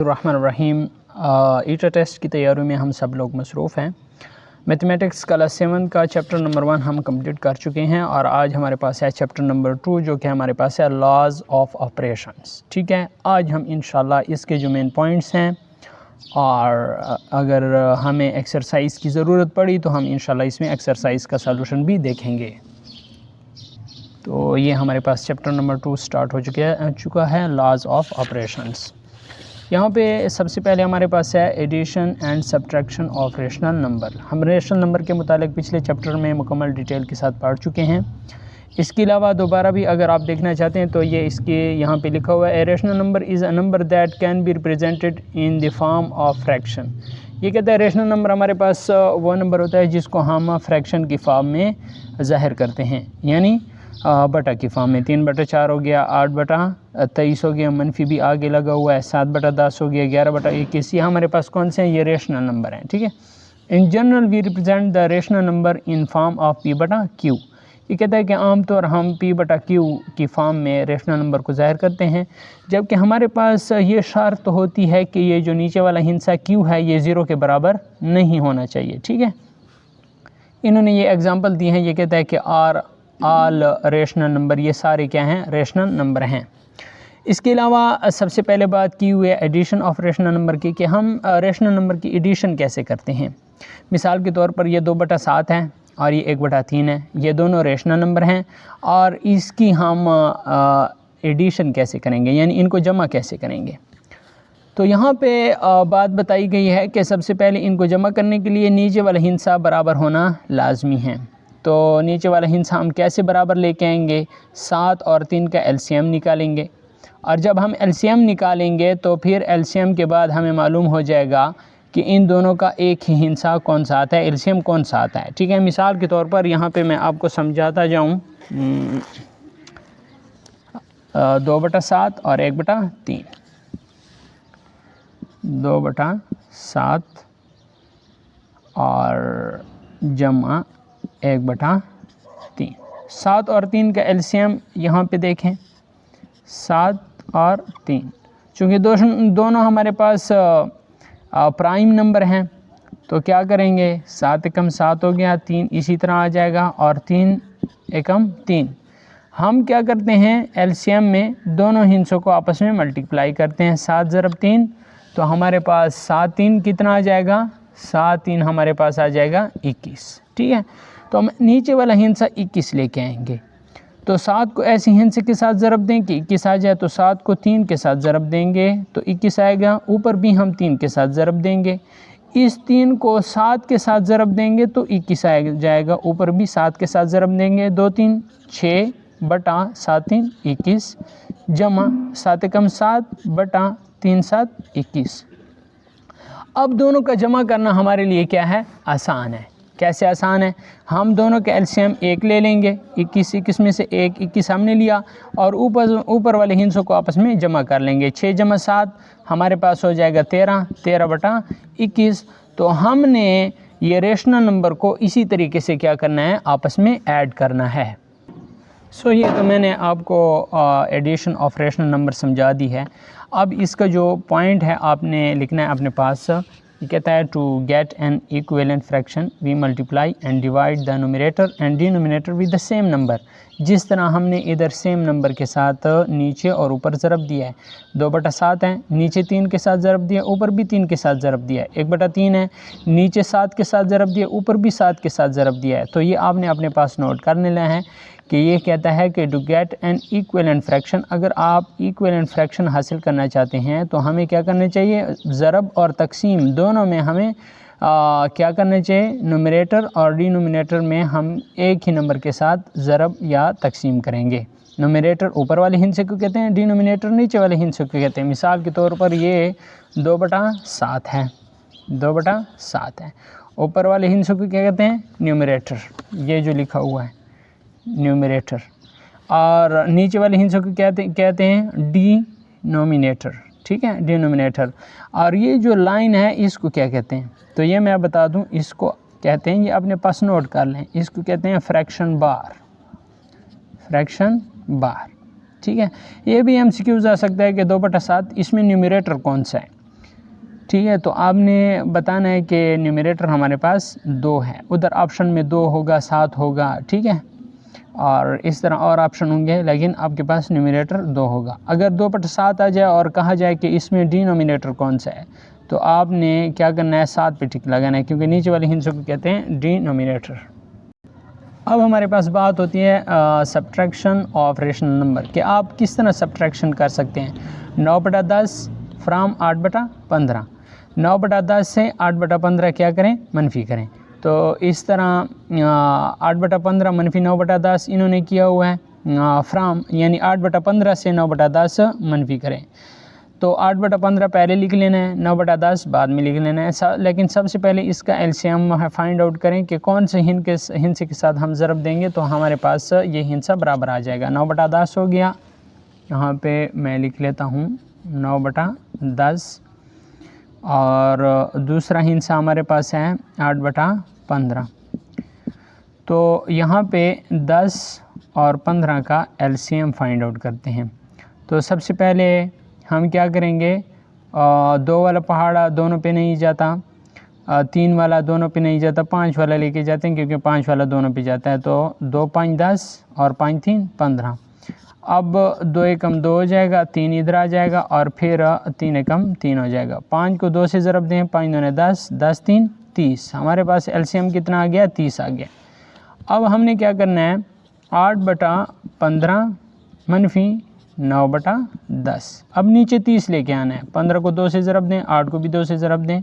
रहीम। ईटा test की तैयारी में हम सब लोग मसरूफ़ हैं। मैथमेटिक्स क्लास 7 का चैप्टर नंबर 1 हम कंप्लीट कर चुके हैं और आज हमारे पास है चैप्टर नंबर 2 जो कि हमारे पास है लॉज ऑफ ऑपरेशंस। ठीक है, आज हम इंशाल्लाह इसके जो मेन पॉइंट्स हैं और अगर हमें एक्सरसाइज की ज़रूरत पड़ी तो हम इंशाल्लाह इसमें एक्सरसाइज का सलूशन भी देखेंगे। तो ये हमारे पास चैप्टर नंबर 2 स्टार्ट हो चुका है लॉज ऑफ ऑपरेशंस। यहाँ पे सबसे पहले हमारे पास है addition and subtraction of rational number. हम रेशनल नंबर के मुतालिक पिछले चैप्टर में मुकम्मल डिटेल के साथ पढ़ चुके हैं। इसके अलावा दोबारा भी अगर आप देखना चाहते हैं तो ये इसके यहाँ पे लिखा हुआ है, ए rational number is a number that can be represented in the form of fraction. ये कहता है रेशनल नंबर हमारे पास वो नंबर होता है जिसको हम फ्रैक्शन की फॉर्म में ज़ाहिर करते हैं, यानी बटा की फॉर्म में। 3/4 हो गया, 8/23 हो गया, मनफी भी आगे लगा हुआ है, 7/10 हो गया, 11/21। ये हमारे पास कौन से हैं? ये रेशनल नंबर हैं। ठीक है, in general we represent the rational number in form of P/Q। ये कहता है कि आमतौर हम P/Q की फॉर्म में रेशनल नंबर को ज़ाहिर करते हैं, जबकि हमारे पास ये शर्त होती है कि ये जो नीचे वाला हिस्सा Q है ये 0 के बराबर नहीं होना चाहिए। ठीक है, इन्होंने ये एग्जांपल दी है। ये कहता है कि आर ऑल रेशनल नंबर, ये सारे क्या हैं? रेशनल नंबर हैं। इसके अलावा सबसे पहले बात की हुई है एडिशन ऑफ रेशनल नंबर की, कि हम रेशनल नंबर की एडिशन कैसे करते हैं। मिसाल के तौर पर ये 2/7 है और ये 1/3 है, ये दोनों रेशनल नंबर हैं और इसकी हम एडिशन कैसे करेंगे, यानी इनको जमा कैसे करेंगे। तो यहाँ पे बात बताई गई है कि सबसे पहले इनको जमा करने के लिए नीचे वाला हिस्सा बराबर होना लाजमी है। तो नीचे वाला हिस्सा हम कैसे बराबर लेके आएंगे? 7 और 3 का एलसीएम निकालेंगे, और जब हम एलसीएम निकालेंगे तो फिर एलसीएम के बाद हमें मालूम हो जाएगा कि इन दोनों का एक ही हिस्सा कौन सा आता है, एलसीएम कौन सा आता है। ठीक है, मिसाल के तौर पर यहाँ पे मैं आपको समझाता जाऊँ। 2/7 और 1/3, 2/7 और जमा 1/3। 7 और 3 का एलसीएम यहाँ पे देखें, 7 और 3, चूँकि दोनों हमारे पास प्राइम नंबर हैं तो क्या करेंगे? 7 एकम 7 हो गया, 3 इसी तरह आ जाएगा और 3 एकम 3। हम क्या करते हैं? एलसीएम में दोनों हिस्सों को आपस में मल्टीप्लाई करते हैं। 7 ज़रब 3 तो हमारे पास 7 3 कितना आ जाएगा? 7 3 हमारे पास आ जाएगा 21। ठीक है, तो हम नीचे वाला हिस्सा 21 लेके आएंगे। तो 7 को ऐसे हिस्से के साथ ज़रब दें कि 21 आ जाए, तो 7 को 3 के साथ ज़रब देंगे तो 21 आएगा। ऊपर भी हम 3 के साथ ज़रब देंगे, इस 3 को 7 के साथ ज़रब देंगे तो 21 आ जाएगा। ऊपर भी 7 के साथ ज़रब देंगे, 2 3 6 बटा 7 3 21 जमा 7 एकम 7 बटा 3 7 21। अब दोनों का जमा करना हमारे लिए क्या है? आसान है। कैसे आसान है? हम दोनों के एलसीएम 1 ले लेंगे, 21 में से 21 हमने लिया और ऊपर वाले हिस्सों को आपस में जमा कर लेंगे। 6 जमा 7 हमारे पास हो जाएगा 13/21। तो हमने ये रेशनल नंबर को इसी तरीके से क्या करना है? आपस में ऐड करना है। सो ये तो मैंने आपको एडिशन ऑफ रेशनल नंबर समझा दी है। अब इसका जो पॉइंट है आपने लिखना है अपने पास। ये कहता है to get an equivalent fraction we multiply and divide the numerator and denominator with the same number. जिस तरह हमने इधर सेम नंबर के साथ नीचे और ऊपर ज़रब दिया है। 2/7 है, नीचे 3 के साथ ज़रब दिया, ऊपर भी 3 के साथ ज़रब दिया है। 1/3 है, नीचे 7 के साथ ज़रब दिया, ऊपर भी 7 के साथ ज़रब दिया है। तो ये आपने अपने पास नोट कर लेना है कि ये कहता है कि to get an equivalent fraction. अगर आप इक्विवेलेंट फ्रैक्शन हासिल करना चाहते हैं तो हमें क्या करना चाहिए? ज़रब और तकसीम दोनों में हमें क्या करना चाहिए? न्यूमरेटर और डिनोमिनेटर में हम एक ही नंबर के साथ ज़रब या तकसीम करेंगे। न्यूमरेटर ऊपर वाले हिस्से को कहते हैं, डिनोमिनेटर नीचे वाले हिस्से को कहते हैं। मिसाल के तौर पर ये 2/7 है, 2/7 है। ऊपर वाले हिस्से को क्या कहते हैं? न्यूमरेटर, ये जो लिखा हुआ है न्यूमरेटर, और नीचे वाले हिस्सों को कहते हैं डिनोमिनेटर। ठीक है, डिनोमिनेटर। और ये जो लाइन है इसको क्या कहते हैं? तो ये मैं बता दूं, इसको कहते हैं, ये अपने पास नोट कर लें, इसको कहते हैं फ्रैक्शन बार, फ्रैक्शन बार। ठीक है, ये भी एमसीक्यूज आ सकता है कि 2/7 इसमें न्यूमरेटर कौन सा है। ठीक है। तो आपने बताना है कि न्यूमरेटर हमारे पास 2 है, उधर ऑप्शन में 2 होगा, 7 होगा, ठीक है, और इस तरह और ऑप्शन होंगे, लेकिन आपके पास न्यूमरेटर 2 होगा। अगर 2/7 आ जाए और कहा जाए कि इसमें डिनोमिनेटर कौन सा है, तो आपने क्या करना है, 7 पे टिक लगाना है, क्योंकि नीचे वाले हिस्सों को कहते हैं डिनोमिनेटर। अब हमारे पास बात होती है सब्ट्रैक्शन ऑफ रेशनल नंबर, कि आप किस तरह सब्ट्रैक्शन कर सकते हैं 9/10 फ्राम 8/15। 9/10 से 8/15 क्या करें, मनफी करें। तो इस तरह 8/15 मनफी 9/10 इन्होंने किया हुआ है, फ्राम यानी 8/15 से 9/10 मनफी करें। तो 8/15 पहले लिख लेना है, 9/10 बाद में लिख लेना है। लेकिन सबसे पहले इसका एलसीएम फाइंड आउट करें कि कौन से हिस्से के साथ हम ज़रब देंगे तो हमारे पास ये हिस्सा बराबर आ जाएगा। 9/10 हो गया, यहाँ पे मैं लिख लेता हूँ 9/10, और दूसरा हिस्सा हमारे पास है 8/15। तो यहाँ पे 10 और 15 का एलसीएम फाइंड आउट करते हैं। तो सबसे पहले हम क्या करेंगे, 2 वाला पहाड़ा दोनों पे नहीं जाता, 3 वाला दोनों पे नहीं जाता, 5 वाला लेके जाते हैं, क्योंकि 5 वाला दोनों पे जाता है। तो 2 5 10 और 5 3 15। अब 2 एकम 2 हो जाएगा, 3 इधर आ जाएगा, और फिर 3 एकम 3 हो जाएगा। 5 को 2 से ज़रब दें, 5 दूने 10, 10 3 30। हमारे पास एलसीएम कितना आ गया, 30 आ गया। अब हमने क्या करना है, 8/15 मनफी 9/10। अब नीचे 30 लेके आना है, 15 को 2 से ज़रब दें, 8 को भी 2 से ज़रब दें,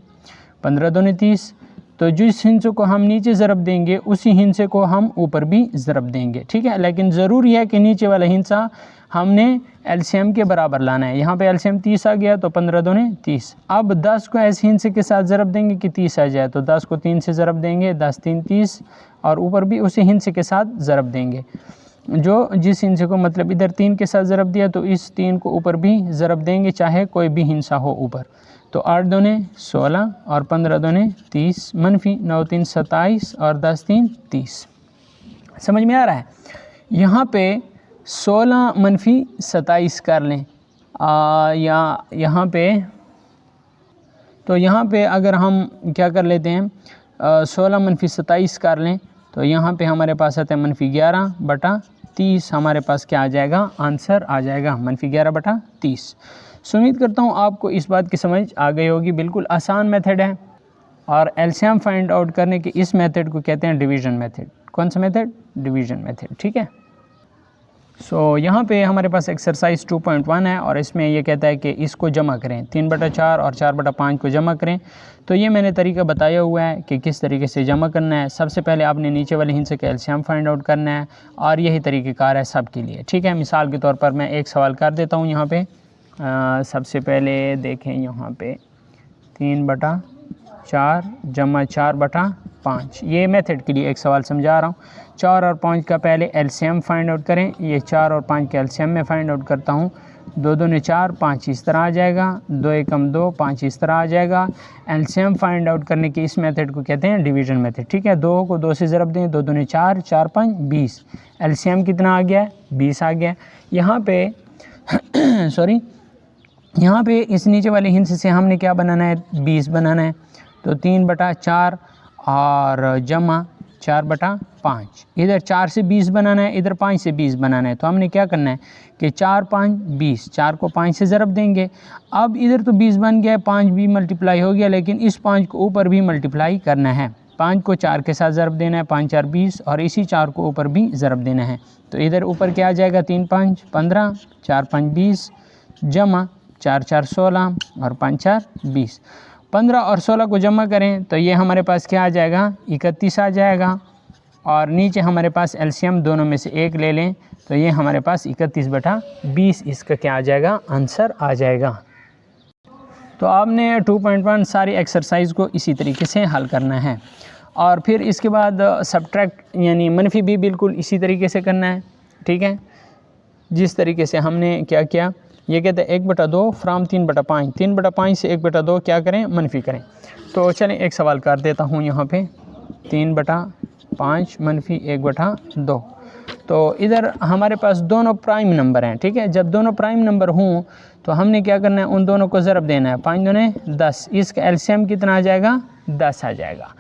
15 दूने 30। तो जिस हिस्से को हम नीचे ज़रब देंगे उसी हिस्से को हम ऊपर भी ज़रब देंगे, ठीक है। लेकिन ज़रूरी है कि नीचे वाला हिस्सा हमने एलसीएम के बराबर लाना है। यहाँ पे एलसीएम 30 आ गया, तो 15 दूने 30। अब 10 को ऐसे हिस्से के साथ ज़रब देंगे कि 30 आ जाए, तो 10 को 3 से ज़रब देंगे, 10 3 30, और ऊपर भी उसी हिस्से के साथ ज़रब देंगे। जो जिस हिस्से को मतलब इधर 3 के साथ ज़रब दिया, तो इस 3 को ऊपर भी ज़रब देंगे, चाहे कोई भी हिस्सा हो ऊपर। तो 8 दूने 16 और 15 दूने 30, मनफी 9 3 27 और 10 3 30। समझ में आ रहा है। यहाँ पे 16 मनफी 27 कर लें, या यहाँ पे, तो यहाँ पे अगर हम क्या कर लेते हैं, 16 मनफी 27 कर लें, तो यहाँ पे हमारे पास आता है मनफी 11/30। हमारे पास क्या आ जाएगा, आंसर आ जाएगा मनफी 11/30। सो उम्मीद करता हूँ आपको इस बात की समझ आ गई होगी। बिल्कुल आसान मेथड है, और एलसीएम फाइंड आउट करने के इस मेथड को कहते हैं डिवीज़न मेथड। कौन सा मेथड, डिवीज़न मेथड, ठीक है। सो यहाँ पे हमारे पास एक्सरसाइज 2.1 है, और इसमें ये कहता है कि इसको जमा करें, 3/4 और 4/5 को जमा करें। तो ये मैंने तरीका बताया हुआ है कि किस तरीके से जमा करना है। सबसे पहले आपने नीचे वाले हिस्से का एलसीएम फाइंड आउट करना है, और यही तरीक़ेकार है सब के लिए, ठीक है। मिसाल के तौर पर मैं एक सवाल कर देता हूँ यहाँ पे। सबसे पहले देखें यहाँ पे 3/4 जमा 4/5, ये मेथड के लिए एक सवाल समझा रहा हूँ। 4 और 5 का पहले एलसीएम फाइंड आउट करें। ये 4 और 5 के एलसीएम में फाइंड आउट करता हूँ। 2 दूने 4, 5 इस तरह आ जाएगा, 2 एकम 2, 5 इस तरह आ जाएगा। एलसीएम फाइंड आउट करने के इस मेथड को कहते हैं डिवीज़न मेथड, ठीक है। 2 को 2 से ज़रब दें, 2 दूने 4, 4 5 20। एलसीएम कितना आ गया, 20 आ गया। यहाँ पे सॉरी, यहाँ पे इस नीचे वाले हिस्से से हमने क्या बनाना है, 20 बनाना है। तो 3/4 और जमा 4/5। इधर 4 से 20 बनाना है, इधर 5 से 20 बनाना है। तो हमने क्या करना है कि 4 5 20, 4 को 5 से ज़रब देंगे। अब इधर तो 20 बन गया है, 5 भी मल्टीप्लाई हो गया, लेकिन इस 5 को ऊपर भी मल्टीप्लाई करना है। 5 को 4 के साथ ज़रब देना है, 5 4 20, और इसी 4 को ऊपर भी ज़रब देना है। तो इधर ऊपर क्या आ जाएगा, 3 5 15, 4 5 20, जमा 4 4 16 और 5 4 20। 15 और 16 को जमा करें तो ये हमारे पास क्या आ जाएगा, 31 आ जाएगा। और नीचे हमारे पास एलसीएम दोनों में से एक ले लें, तो ये हमारे पास 31/20 इसका क्या आ जाएगा, आंसर आ जाएगा। तो आपने 2.1 सारी एक्सरसाइज को इसी तरीके से हल करना है। और फिर इसके बाद सब्ट्रैक्ट यानी मनफी भी बिल्कुल इसी तरीके से करना है, ठीक है। जिस तरीके से हमने क्या किया, ये कहते हैं 1/2 फ्राम 3/5। 3/5 से 1/2 क्या करें, मनफी करें। तो चलें एक सवाल कर देता हूँ यहाँ पे, 3/5 मनफी 1/2। तो इधर हमारे पास दोनों प्राइम नंबर हैं, ठीक है। जब दोनों प्राइम नंबर हों तो हमने क्या करना है, उन दोनों को ज़रब देना है। 5 दूने 10, इसका एलसीएम कितना आ जाएगा, 10 आ जाएगा।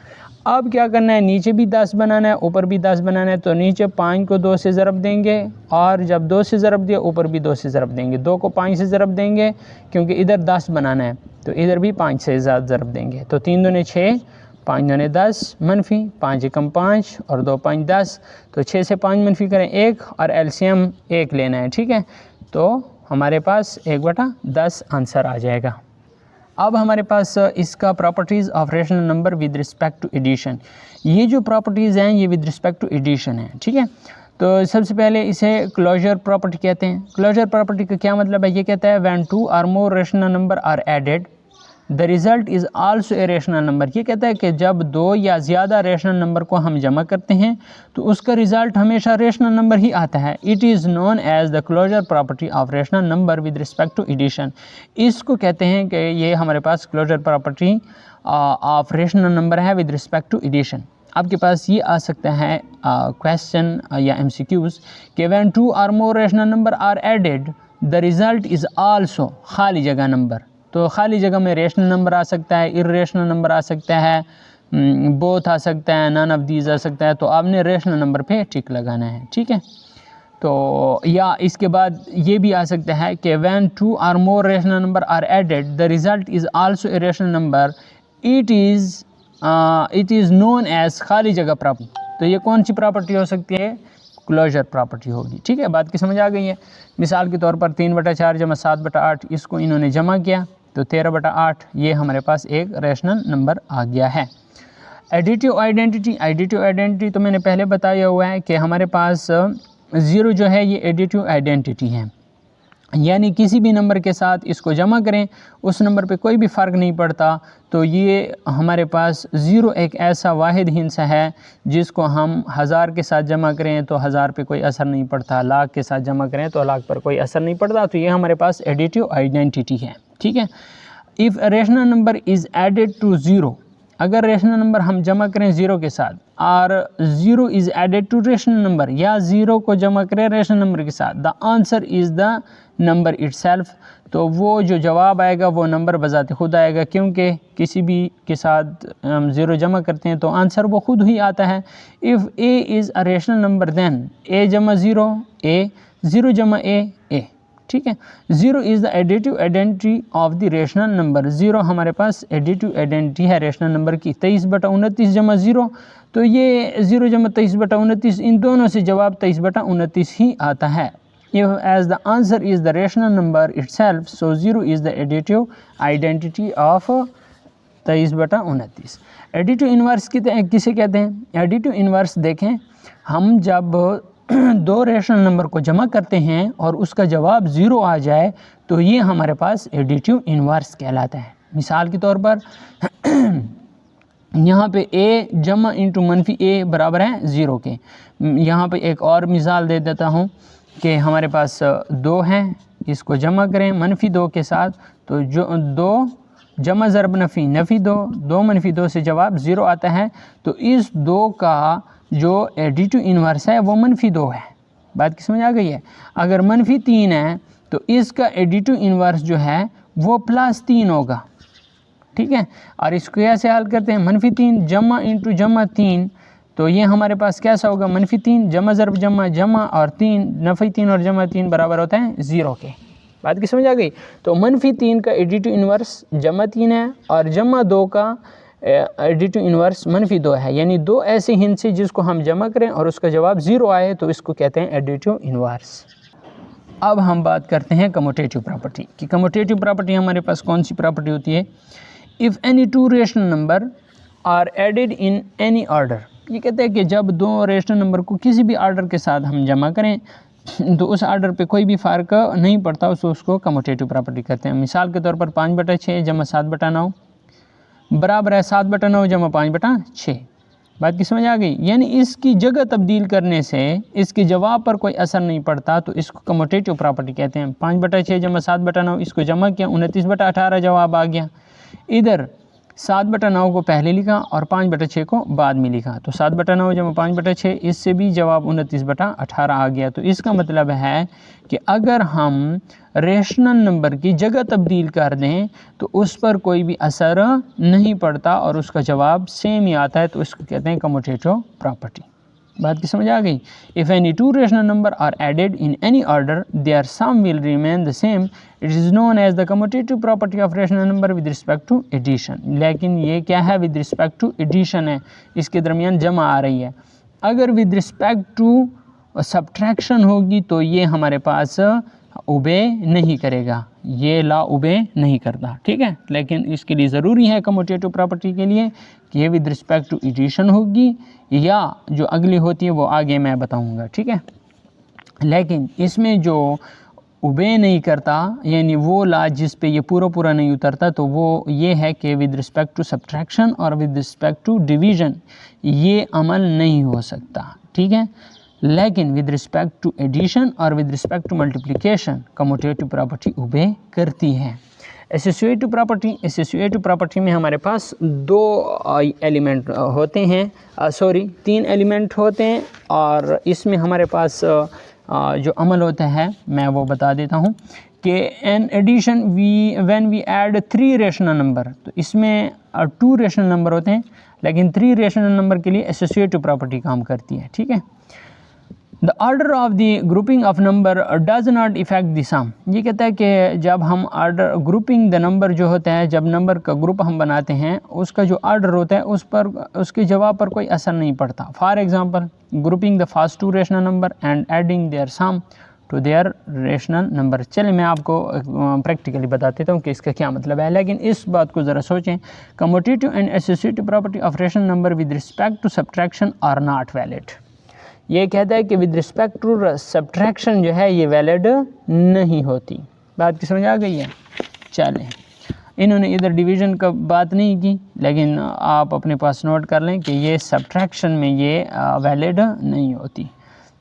अब क्या करना है, नीचे भी 10 बनाना है, ऊपर भी 10 बनाना है। तो नीचे 5 को 2 से ज़रब देंगे, और जब 2 से ज़रब दिया ऊपर भी 2 से ज़रब देंगे। 2 को 5 से ज़रब देंगे क्योंकि इधर 10 बनाना है, तो इधर भी 5 से ज़रब देंगे। तो 3 दूने 6, 5 दूने 10, मनफी 5 एकम 5 और 2 5 10। तो 6 से 5 मनफी करें 1 और एलसीएम 1 लेना है, ठीक है। तो हमारे पास 1/10 आंसर आ जाएगा। अब हमारे पास इसका properties of rational number with respect to addition. ये जो प्रॉपर्टीज़ हैं ये विद रिस्पेक्ट टू एडिशन है, ठीक है। तो सबसे पहले इसे क्लोजर प्रॉपर्टी कहते हैं। क्लोजर प्रॉपर्टी का क्या मतलब है, ये कहता है when 2 or more rational number are added the result is also a rational number. ये कहता है कि जब 2 या ज़्यादा रेशनल नंबर को हम जमा करते हैं तो उसका रिज़ल्ट हमेशा रेशनल नंबर ही आता है। It is known as the closure property of rational number with respect to addition. इसको कहते हैं कि ये हमारे पास closure property of rational number है विद रिस्पेक्ट टू एडिशन। आपके पास ये आ सकता है क्वेश्चन या MCQs कि when 2 or more rational number are added the result is also खाली जगह नंबर। तो खाली जगह में रेशनल नंबर आ सकता है, इर्रेशनल नंबर आ सकता है, बोथ आ सकता है, नन ऑफ दीज आ सकता है। तो आपने रेशनल नंबर पे टिक लगाना है, ठीक है। तो या इसके बाद ये भी आ सकता है कि when 2 or more rational number are added the result is also a rational number it is known as खाली जगह प्रॉपर्टी। तो ये कौन सी प्रॉपर्टी हो सकती है, क्लोजर प्रॉपर्टी होगी, ठीक है। बात की समझ आ गई है। मिसाल के तौर पर 3/4 जमा 7/8 इसको इन्होंने जमा किया तो 13/8 ये हमारे पास एक रेशनल नंबर आ गया है। एडिटिव आइडेंटिटी तो मैंने पहले बताया हुआ है कि हमारे पास 0 जो है ये एडिटिव आइडेंटिटी है, यानी किसी भी नंबर के साथ इसको जमा करें उस नंबर पे कोई भी फ़र्क नहीं पड़ता। तो ये हमारे पास 0 एक ऐसा वाहिद हिस्सा है जिसको हम 1000 के साथ जमा करें तो 1000 पे कोई असर नहीं पड़ता, लाख के साथ जमा करें तो लाख पर कोई असर नहीं पड़ता। तो ये हमारे पास एडिटिव आइडेंटिटी है, ठीक है। If rational number is added to 0, अगर रेशनल नंबर हम जमा करें 0 के साथ और 0 is added to rational number, या 0 को जमा करें रेशनल नंबर के साथ, the answer is the number itself. तो वो जो जवाब आएगा वो नंबर बजाते खुद आएगा, क्योंकि किसी भी के साथ हम 0 जमा करते हैं तो आंसर वो खुद ही आता है। If A is a rational number then a जमा 0 a, 0 जमा a, ठीक है। 0 is the additive identity of the rational number. 0 हमारे पास एडिटिव आइडेंटिटी है रेशनल नंबर की। 23/29 जमा 0, तो ये 0 जमा 23/29 इन दोनों से जवाब 23/29 ही आता है। If as the answer is the rational number itself, so 0 is the additive identity of 23/29। Additive inverse किसे कहते हैं? एडिटिव इन्वर्स देखें, हम जब 2 रेशनल नंबर को जमा करते हैं और उसका जवाब 0 आ जाए तो ये हमारे पास एडिटिव इन्वर्स कहलाता है। मिसाल के तौर पर यहाँ पे a जमा इंटू मनफी a बराबर है 0 के। यहाँ पे एक और मिसाल दे देता हूँ कि हमारे पास 2 हैं, इसको जमा करें मनफी 2 के साथ, तो जो 2 जमा ज़रब नफ़ी 2 मनफी 2 से जवाब 0 आता है। तो इस 2 का जो एडिटिव इन्वर्स है वो मनफी 2 है। बात की समझ आ गई है। अगर मनफी 3 है तो इसका एडिटिव इन्वर्स जो है वो +3 होगा, ठीक है। और इसको कैसे हल करते हैं, मनफी 3 जमा इंटू जमा 3, तो ये हमारे पास कैसा होगा, मनफी 3 जमा ज़रब जमा और 3 नफ़ी 3 और जमा 3 बराबर होता है 0 के। बात की समझ आ गई। तो मनफी 3 का एडिटिव इन्वर्स जमा 3 है और जमा 2 का एडिटिव इन्वर्स मनफी 2 है, यानी 2 ऐसे हिंस है जिसको हम जमा करें और उसका जवाब 0 आए तो इसको कहते हैं एडिटिव इन्वर्स। अब हम बात करते हैं कम्यूटेटिव प्रॉपर्टी कि कम्यूटेटिव प्रॉपर्टी हमारे पास कौन सी प्रॉपर्टी होती है। If any 2 rational number are added in any order, ये कहते हैं कि जब 2 रेशनल नंबर को किसी भी ऑर्डर के साथ हम जमा करें तो उस ऑर्डर पे कोई भी फ़र्क नहीं पड़ता, उसको कम्यूटेटिव प्रॉपर्टी कहते हैं। मिसाल के तौर पर 5/6 जमा 7/9 बराबर है 7/9 जमा 5/6। बात की समझ आ गई। यानी इसकी जगह तब्दील करने से इसके जवाब पर कोई असर नहीं पड़ता, तो इसको कम्यूटेटिव प्रॉपर्टी कहते हैं। 5/6 जमा 7/9 इसको जमा किया 29/18 जवाब आ गया। इधर 7/9 को पहले लिखा और 5/6 को बाद में लिखा, तो 7/9 जमा 5/6, इससे भी जवाब 29/18 आ गया। तो इसका मतलब है कि अगर हम रेशनल नंबर की जगह तब्दील कर दें तो उस पर कोई भी असर नहीं पड़ता और उसका जवाब सेम ही आता है, तो इसको कहते हैं कम्यूटेटिव प्रॉपर्टी। बात की समझ आ गई। If any two rational number are added in any order their sum will remain the same, it is known as the commutative property of rational number with respect to addition. लेकिन ये क्या है, with respect to addition है, इसके दरमियान जमा आ रही है। अगर विद रिस्पेक्ट टू सब्ट्रैक्शन होगी तो ये हमारे पास ओबे नहीं करेगा, ये लॉ ओबे नहीं करता, ठीक है। लेकिन इसके लिए ज़रूरी है कम्यूटेटिव प्रॉपर्टी के लिए कि ये विद रिस्पेक्ट टू एडिशन होगी, या जो अगली होती है वो आगे मैं बताऊंगा, ठीक है। लेकिन इसमें जो ओबे नहीं करता, यानी वो लॉ जिस पे ये पूरा नहीं उतरता, तो वो ये है कि विद रिस्पेक्ट टू सब्ट्रैक्शन और विद रिस्पेक्ट टू डिवीज़न ये अमल नहीं हो सकता, ठीक है। लेकिन विद रिस्पेक्ट टू एडिशन और with respect to multiplication commutative property obey करती है। एसोसिएटिव प्रॉपर्टी में हमारे पास 2 एलिमेंट होते हैं, तीन एलिमेंट होते हैं, और इसमें हमारे पास जो अमल होता है मैं वो बता देता हूँ कि in addition when we add 3 rational number, तो इसमें 2 रेशनल नंबर होते हैं, लेकिन 3 रेशनल नंबर के लिए एसोसिएटिव प्रॉपर्टी काम करती है, ठीक है। The order of the grouping of number does not affect the sum. ये कहता है कि जब हम ऑर्डर ग्रुपिंग द नंबर जो होता है, जब नंबर का ग्रुप हम बनाते हैं, उसका जो ऑर्डर होता है उस पर उसके जवाब पर कोई असर नहीं पड़ता। For example grouping the first 2 rational number and adding their sum to their rational number. चलिए मैं आपको प्रैक्टिकली बता देता हूँ कि इसका क्या मतलब है, लेकिन इस बात को ज़रा सोचें। Commutative and associative property of rational number with respect to subtraction are not valid. ये कहता है कि विद रिस्पेक्ट टू सब्ट्रैक्शन जो है ये वैलिड नहीं होती। बात की समझ आ गई है। चलें, इन्होंने इधर डिवीज़न का बात नहीं की, लेकिन आप अपने पास नोट कर लें कि ये सब्ट्रैक्शन में ये वैलिड नहीं होती।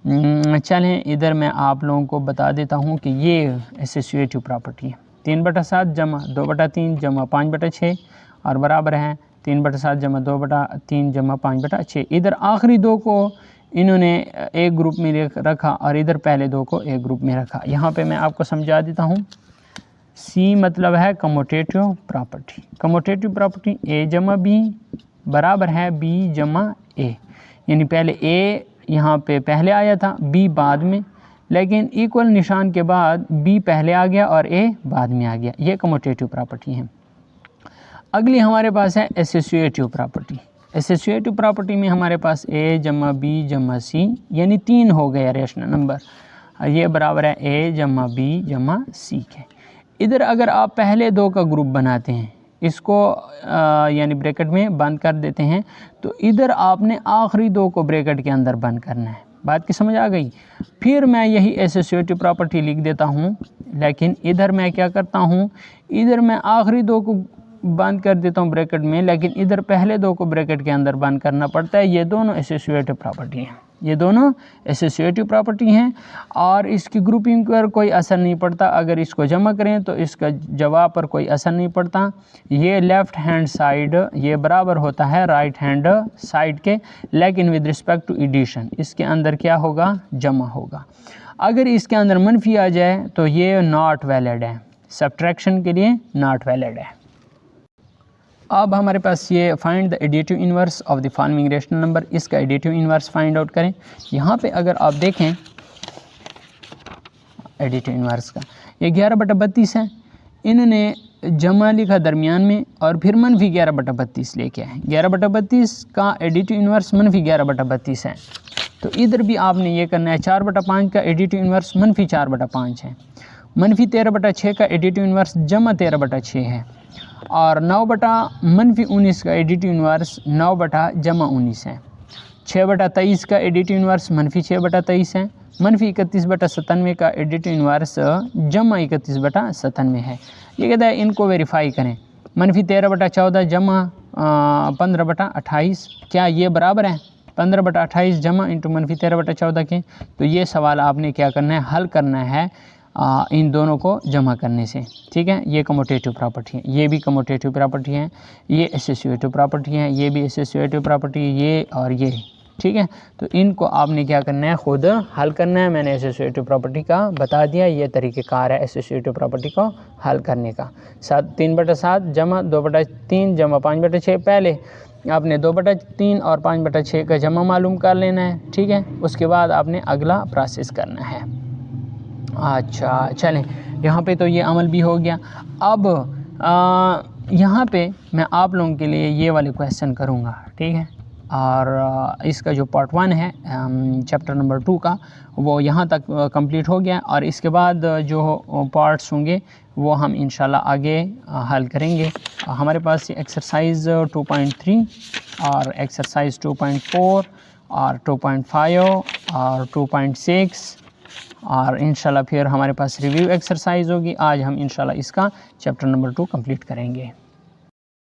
चलें, इधर मैं आप लोगों को बता देता हूँ कि ये एसोसिएटिव प्रॉपर्टी है। 3/7 जमा 2/3 जमा 5/6 और बराबर है 3/7 जमा 2/3 जमा 5/6। इधर आखिरी 2 को इन्होंने एक ग्रुप में रखा और इधर पहले 2 को एक ग्रुप में रखा। यहाँ पे मैं आपको समझा देता हूँ। सी मतलब है कम्यूटेटिव प्रॉपर्टी। कम्यूटेटिव प्रॉपर्टी ए जमा बी बराबर है बी जमा ए, यानी पहले ए यहाँ पे पहले आया था, बी बाद में, लेकिन इक्वल निशान के बाद बी पहले आ गया और ए बाद में आ गया। ये कम्यूटेटिव प्रॉपर्टी है। अगली हमारे पास है एसोसिएटिव प्रॉपर्टी। एसोसिएटिव प्रॉपर्टी में हमारे पास ए जमा बी जमा सी, यानी 3 हो गया रेशनल नंबर, ये बराबर है ए जमा बी जमा सी के। इधर अगर आप पहले 2 का ग्रुप बनाते हैं, इसको यानी ब्रैकेट में बंद कर देते हैं, तो इधर आपने आखिरी 2 को ब्रैकेट के अंदर बंद करना है। बात की समझ आ गई। फिर मैं यही एसोसिएटिव प्रॉपर्टी लिख देता हूँ, लेकिन इधर मैं क्या करता हूँ, इधर मैं आखिरी 2 को बंद कर देता हूँ ब्रैकेट में, लेकिन इधर पहले 2 को ब्रैकेट के अंदर बंद करना पड़ता है। ये दोनों एसोसिएटिव प्रॉपर्टी हैं, ये दोनों एसोसिएटिव प्रॉपर्टी हैं और इसकी ग्रुपिंग पर कोई असर नहीं पड़ता। अगर इसको जमा करें तो इसका जवाब पर कोई असर नहीं पड़ता। ये लेफ़्ट हैंड साइड ये बराबर होता है राइट हैंड साइड के, लेकिन विद रिस्पेक्ट टू एडिशन इसके अंदर क्या होगा, जमा होगा। अगर इसके अंदर मनफी आ जाए तो ये नॉट वैलिड है, सब्ट्रैक्शन के लिए नॉट वैलिड है। अब हमारे पास ये find the additive inverse of the following rational number, इसका एडिटिव इन्वर्स फाइंड आउट करें। यहाँ पे अगर आप देखें एडिटिव इन्वर्स का, ये 11/32 है, इन्होंने जमा लिखा दरमियान में और फिर मनफी 11/32 लेके आए। 11/32 का एडिटिव इन्वर्स मनफी 11/32 है, तो इधर भी आपने ये करना है। 4/5 का एडिटिव इन्वर्स मनफी 4/5 है। मनफी 13/6 का एडिटिव इन्वर्स जमा 13/6 है, और 9/-19 का एडिटिव इन्वर्स 9/-19 है। 6/23 का एडिटिव इन्वर्स मनफी 6/23 है। मनफी 31/97 का एडिटिव इन्वर्स जमा 31/97 है। ये कहता है इनको वेरीफाई करें। मनफी 13/14 जमा 15/28, क्या ये बराबर है 15/28 जमा इंटू मनफी 13/14 के? तो ये सवाल आपने क्या करना है, हल करना है इन दोनों को जमा करने से, ठीक है। ये कम्यूटेटिव प्रॉपर्टी है, ये भी कम्यूटेटिव प्रॉपर्टी है, ये एसोसिएटिव प्रॉपर्टी है, ये भी एसोसिएटिव प्रॉपर्टी, ये और ये, ठीक है। तो इनको आपने क्या करना है, खुद हल करना है। मैंने एसोसिएटिव प्रॉपर्टी का बता दिया, ये तरीक़ेकार है एसोसिएटिव प्रॉपर्टी को हल करने का। 3/7 जमा 2/3 जमा 5/6, पहले आपने 2/3 और 5/6 का जमा मालूम कर लेना है, ठीक है। उसके बाद आपने अगला प्रोसेस करना है। अच्छा चलें, यहाँ पे तो ये अमल भी हो गया। अब यहाँ पे मैं आप लोगों के लिए ये वाले क्वेश्चन करूँगा, ठीक है। और इसका जो पार्ट 1 है चैप्टर नंबर 2 का, वो यहाँ तक कंप्लीट हो गया। और इसके बाद जो पार्ट्स होंगे वो हम इंशाल्लाह आगे हल करेंगे। हमारे पास एक्सरसाइज 2.3 और एक्सरसाइज 2.4 और 2.5 और 2.6 और इंशाल्लाह फिर हमारे पास रिव्यू एक्सरसाइज होगी। आज हम इंशाल्लाह इसका चैप्टर नंबर 2 कंप्लीट करेंगे।